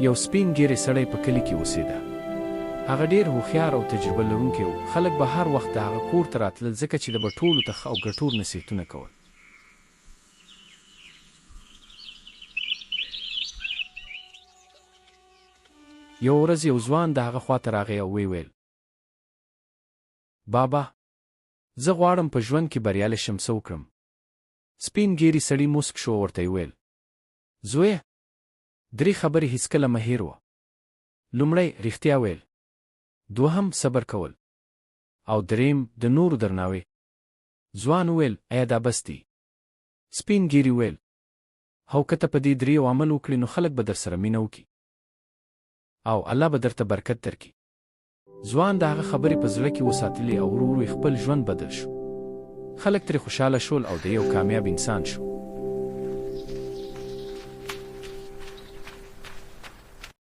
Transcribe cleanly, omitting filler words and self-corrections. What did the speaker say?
یو سپین ږیری سړی په کلي کې اوسېده. هغه ډېر هوښیار او تجربه لرونکی و. خلک به هر وخت د هغه کور ته راتلل ځکه چې د به ټولو ته ښه او ګټور نصیحتونه کول. یو ورځ یو ځوان د هغه خواته راغی او ویل: بابا، زه غواړم په ژوند کې بریالی شم، څه وکړم؟ سپین ږیري سړي موسک شو او ورته یې ویل: زویه، 3 خبرې هیڅکله مه هېروه. لومړی، رښتیا ویل. دوهم، صبر کول. او دریم، د نورو درناوی. ځوان وویل: ایا دا بس دي؟ سپین ږیري ویل: هو، که ته په دې 3 عمل وکړې نو خلک به درسره مینه وکړي او الله به درته برکت درکړي. ځوان د هغه خبرې په زړه کې وساتلې او ورو ورو خپل ژوند بدل شو. خلک ترې خوشحاله شول او د یو کامیاب انسان شو.